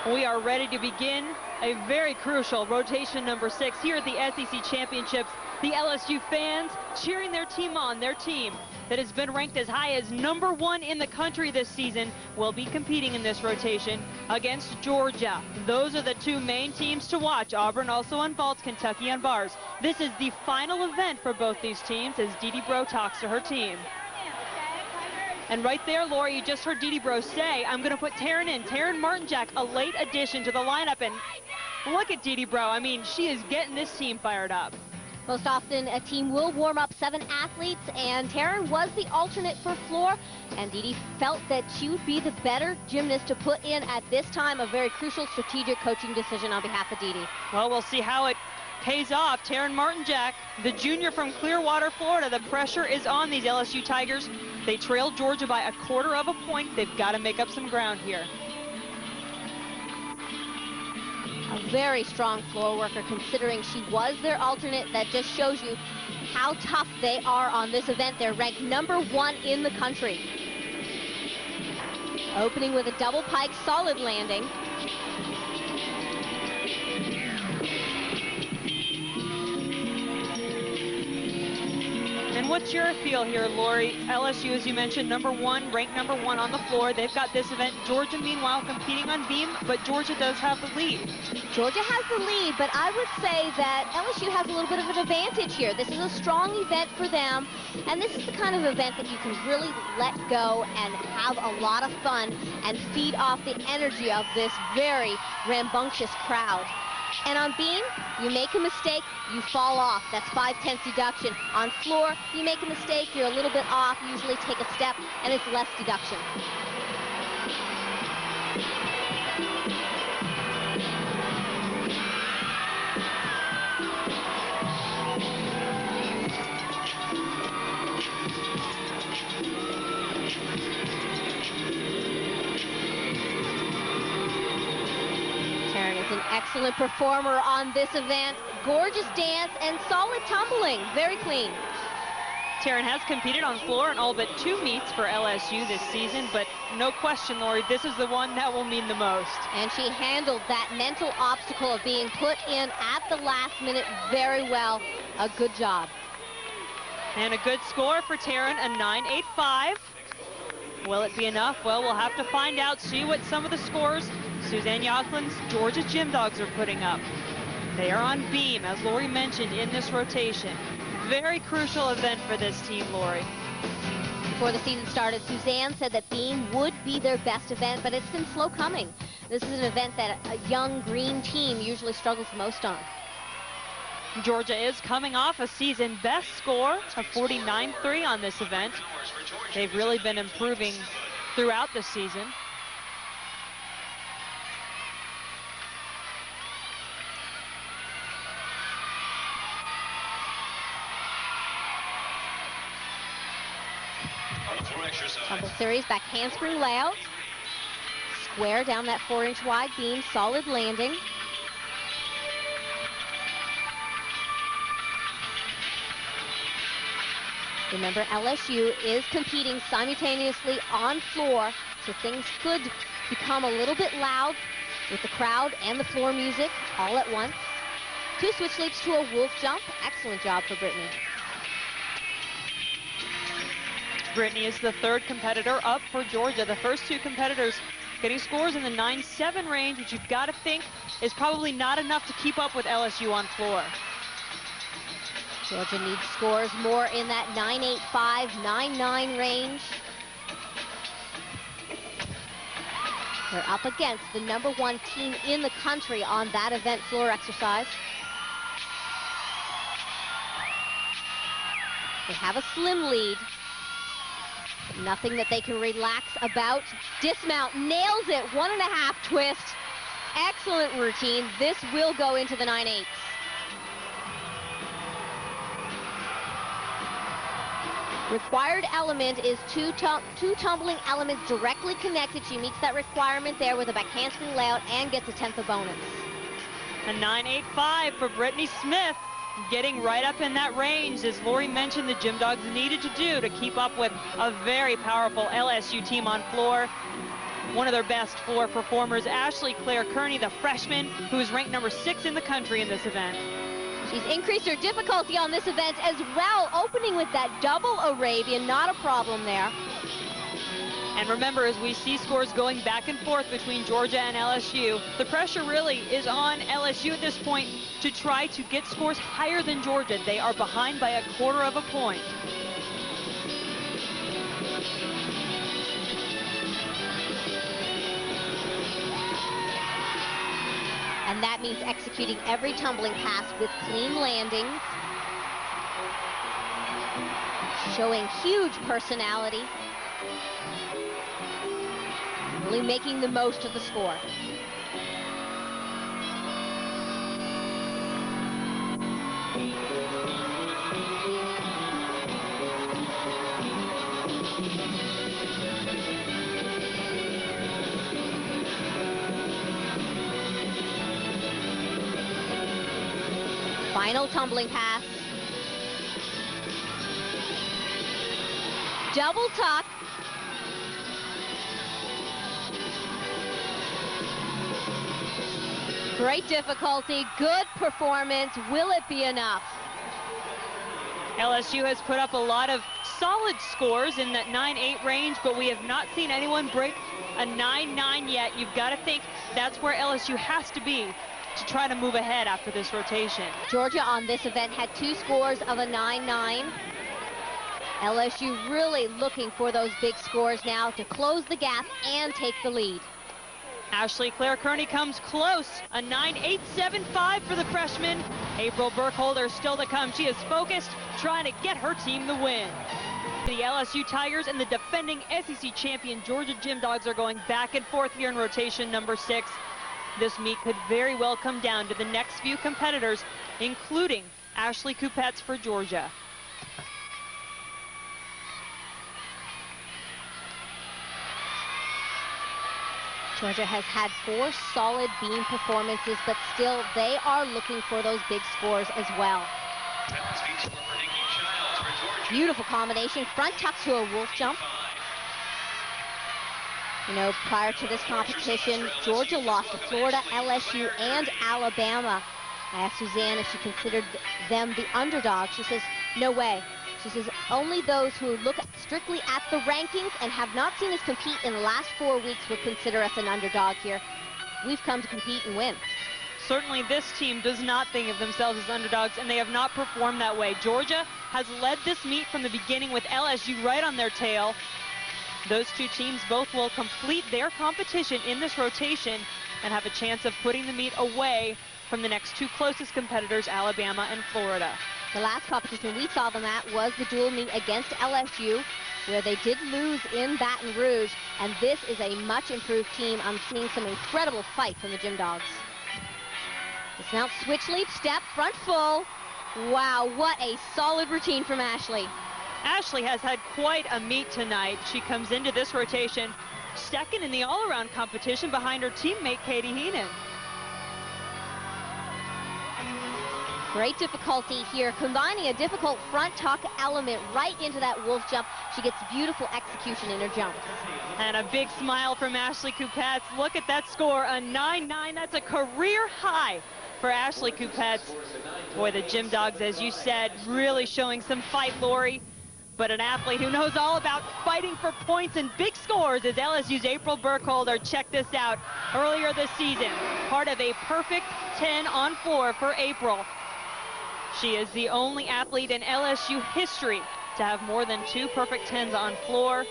We are ready to begin a very crucial rotation number 6 here at the SEC Championships. The LSU fans cheering their team on. Their team that has been ranked as high as #1 in the country this season will be competing in this rotation against Georgia. Those are the two main teams to watch. Auburn also on vaults, Kentucky on bars. This is the final event for both these teams as Dee Bro talks to her team. And right there, Lori, you just heard Dee Bro say, I'm going to put Terin in. Terin Martinjak, a late addition to the lineup. And look at Dee Bro. I mean, she is getting this team fired up. Most often, a team will warm up 7 athletes, and Terin was the alternate for floor. And Dee felt that she would be the better gymnast to put in at this time. A very crucial strategic coaching decision on behalf of Dee. Well, we'll see how it pays off. Terin Martinjak, the junior from Clearwater, Florida. The pressure is on these LSU Tigers. They trailed Georgia by 1/4 of a point. They've got to make up some ground here. A very strong floor worker considering she was their alternate. That just shows you how tough they are on this event. They're ranked #1 in the country. Opening with a double pike, solid landing. And what's your feel here, Lori? LSU, as you mentioned, #1, ranked #1 on the floor. They've got this event. Georgia, meanwhile, competing on beam, but Georgia does have the lead. Georgia has the lead, but I would say that LSU has a little bit of an advantage here. This is a strong event for them, and this is the kind of event that you can really let go and have a lot of fun and feed off the energy of this very rambunctious crowd. And on beam, you make a mistake, you fall off. That's 5/10 deduction. On floor, you make a mistake, you're a little bit off, usually take a step, and it's less deduction. An excellent performer on this event. Gorgeous dance and solid tumbling. Very clean. Terin has competed on floor in all but 2 meets for LSU this season, but no question, Lori, this is the one that will mean the most. And she handled that mental obstacle of being put in at the last minute very well. A good job. And a good score for Terin, a 9.85. Will it be enough? Well, we'll have to find out, see what some of the scores Suzanne Yocklin's Georgia Gym Dogs are putting up. They are on beam, as Lori mentioned, in this rotation. Very crucial event for this team, Lori. Before the season started, Suzanne said that beam would be their best event, but it's been slow coming. This is an event that a young green team usually struggles most on. Georgia is coming off a season best score of 49.3 on this event. They've really been improving throughout the season. Tumble series, back handspring layout. Square down that 4-inch wide beam, solid landing. Remember, LSU is competing simultaneously on floor, so things could become a little bit loud with the crowd and the floor music all at once. 2 switch leaps to a wolf jump. Excellent job for Brittany. Brittany is the 3rd competitor up for Georgia. The first 2 competitors getting scores in the 9.7 range, which you've got to think is probably not enough to keep up with LSU on floor. Georgia needs scores more in that 9.85, 9.9 range. They're up against the #1 team in the country on that event floor exercise. They have a slim lead. Nothing that they can relax about. Dismount, nails it, 1.5 twist. Excellent routine. This will go into the 9.8s. Required element is two tumbling elements directly connected. She meets that requirement there with a back handspring layout and gets a 10th of bonus. A 9.85 for Brittany Smith. Getting right up in that range, as Lori mentioned, the Gym Dogs needed to do to keep up with a very powerful LSU team on floor. one of their best floor performers, Ashleigh Clare-Kearney, the freshman, who is ranked number 6 in the country in this event. She's increased her difficulty on this event as well, opening with that double Arabian, not a problem there. And remember, as we see scores going back and forth between Georgia and LSU, the pressure really is on LSU at this point to try to get scores higher than Georgia. They are behind by a quarter of a point. And that means executing every tumbling pass with clean landings, showing huge personality, really making the most of the score. Final tumbling pass. Double tuck. Great difficulty, good performance. Will it be enough? LSU has put up a lot of solid scores in that 9-8 range, but we have not seen anyone break a 9-9 yet. You've got to think that's where LSU has to be to try to move ahead after this rotation. Georgia on this event had 2 scores of a 9-9. LSU really looking for those big scores now to close the gap and take the lead. Ashleigh Clare-Kearney comes close, a 9.875 for the freshman. April Burkholder still to come. She is focused, trying to get her team the win. The LSU Tigers and the defending SEC champion Georgia Gym Dogs are going back and forth here in rotation number 6. This meet could very well come down to the next few competitors, including Ashleigh Kupets for Georgia. Georgia has had 4 solid beam performances, but still they are looking for those big scores as well. Beautiful combination, front tuck to a wolf jump. You know, prior to this competition, Georgia lost to Florida, LSU, and Alabama. I asked Suzanne if she considered them the underdog. She says, no way. She says only those who look strictly at the rankings and have not seen us compete in the last 4 weeks would consider us an underdog here. We've come to compete and win. Certainly this team does not think of themselves as underdogs, and they have not performed that way. Georgia has led this meet from the beginning with LSU right on their tail. Those 2 teams both will complete their competition in this rotation and have a chance of putting the meet away from the next 2 closest competitors, Alabama and Florida. The last competition we saw them at was the dual meet against LSU, where they did lose in Baton Rouge, and this is a much improved team. I'm seeing some incredible fight from the Gym Dogs. Dismount, switch leap, step, front full. Wow, what a solid routine from Ashleigh. Ashleigh has had quite a meet tonight. She comes into this rotation second in the all-around competition behind her teammate Katie Heenan. Great difficulty here, combining a difficult front tuck element right into that wolf jump. She gets beautiful execution in her jumps. And a big smile from Ashleigh Kupets. Look at that score, a 9-9. That's a career high for Ashleigh Kupets. Boy, the Gym Dogs, as you said, really showing some fight, Lori. But an athlete who knows all about fighting for points and big scores is LSU's April Burkholder. Check this out. Earlier this season, part of a perfect 10 on floor for April. She is the only athlete in LSU history to have more than 2 perfect 10s on floor,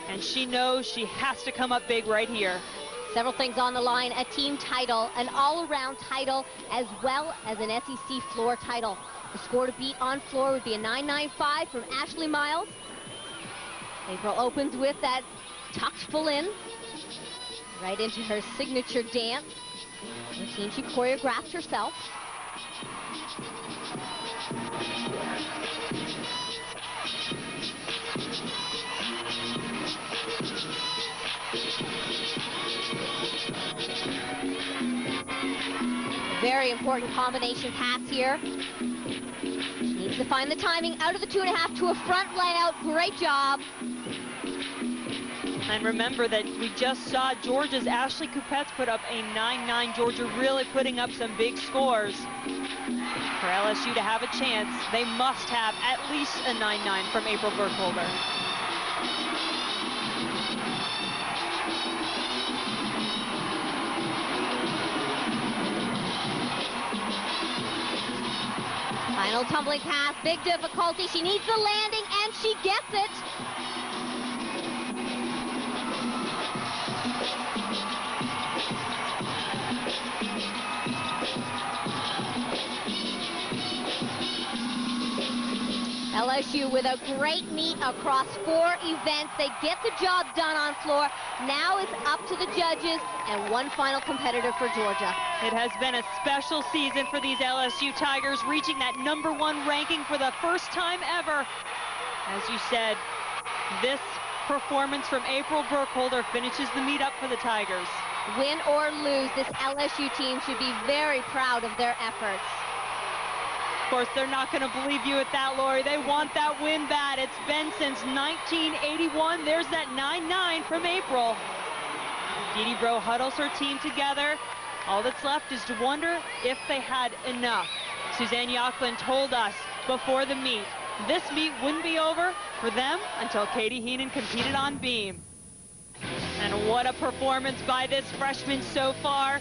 and she knows she has to come up big right here. Several things on the line, a team title, an all-around title, as well as an SEC floor title. The score to beat on floor would be a 9.95 from Ashleigh Miles. April opens with that tucked full in, right into her signature dance. Routine she choreographed herself. Very important combination pass here. She needs to find the timing out of the 2.5 to a front layout. Great job. And remember that we just saw Georgia's Ashleigh Kupets put up a 9-9. Georgia really putting up some big scores. For LSU to have a chance, they must have at least a 9-9 from April Burkholder. Final tumbling pass, big difficulty. She needs the landing, and she gets it. LSU with a great meet across 4 events. They get the job done on floor. Now it's up to the judges and one final competitor for Georgia. It has been a special season for these LSU Tigers, reaching that #1 ranking for the first time ever. As you said, this performance from April Burkholder finishes the meet up for the Tigers. Win or lose, this LSU team should be very proud of their efforts. Of course, they're not going to believe you at that, Lori. They want that win bad. It's been since 1981. There's that 9-9 from April. Dee Bro huddles her team together. All that's left is to wonder if they had enough. Suzanne Yocklin told us before the meet, this meet wouldn't be over for them until Katie Heenan competed on beam. And what a performance by this freshman so far.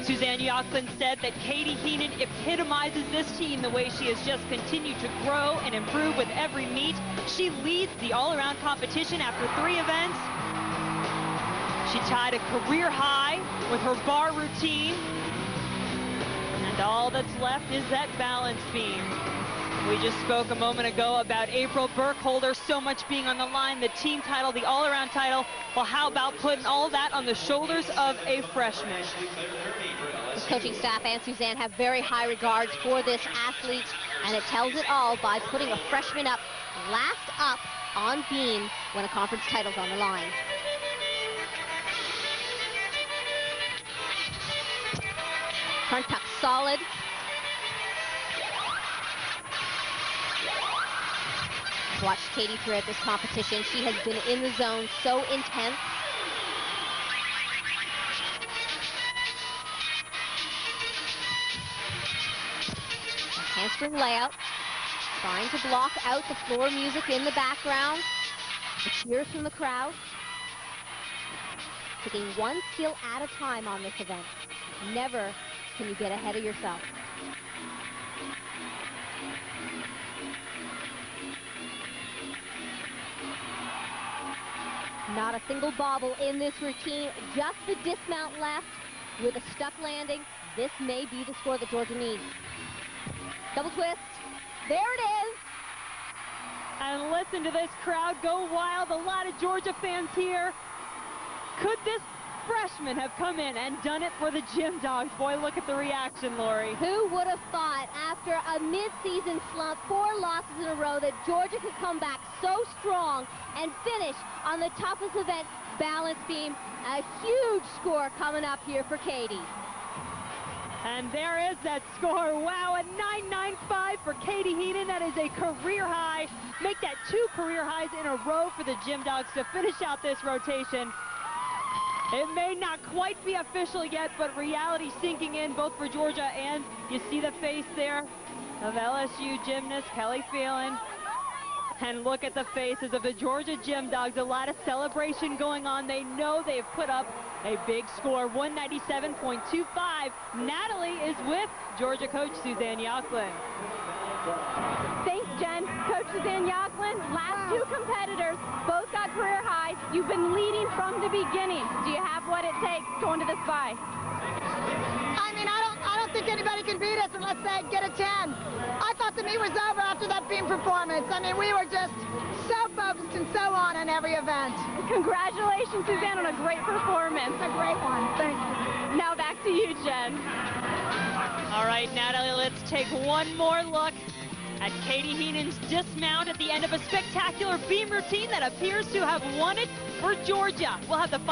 Suzanne Yocklin said that Katie Heenan epitomizes this team the way she has just continued to grow and improve with every meet. She leads the all-around competition after 3 events. She tied a career high with her bar routine. And all that's left is that balance beam. We just spoke a moment ago about April Burkholder, so much being on the line, the team title, the all-around title. Well, how about putting all that on the shoulders of a freshman? The coaching staff and Suzanne have very high regards for this athlete, and it tells it all by putting a freshman up, last up on beam when a conference title's on the line. Front tuck solid. Watch Katie throughout this competition. She has been in the zone so intense. Handspring layout. Trying to block out the floor music in the background. The cheers from the crowd. Taking one skill at a time on this event. Never can you get ahead of yourself. Not a single bobble in this routine, just the dismount left with a stuck landing. This may be the score that Georgia needs. Double twist, there it is. And listen to this crowd go wild, a lot of Georgia fans here. Could this freshman have come in and done it for the Gym Dogs? Boy, look at the reaction, Lori. Who would have thought after a mid-season slump, 4 losses in a row, that Georgia could come back so strong and finish on the toughest event, balance beam. A huge score coming up here for Katie. And there is that score. Wow, a 9.95 for Katie Heenan. That is a career high. Make that 2 career highs in a row for the Gym Dogs to finish out this rotation. It may not quite be official yet, but reality sinking in both for Georgia, and you see the face there of LSU gymnast Kelly Phelan. And look at the faces of the Georgia Gym Dogs. A lot of celebration going on. They know they've put up a big score, 197.25. Natalie is with Georgia coach Suzanne Yocklin. Thanks, Jen. Coach Suzanne Yocklin, last 2 competitors, both got career highs. You've been leading from the beginning. Do you have what it takes going to this bye? I mean, I don't think anybody can beat us unless they get a 10. I thought the meet was over after that beam performance. I mean, we were just so focused and so on in every event. Congratulations, Suzanne, on a great performance. A great one. Thank you. Now back to you, Jen. All right, Natalie, let's take one more look at Katie Heenan's dismount at the end of a spectacular beam routine that appears to have won it for Georgia. We'll have the final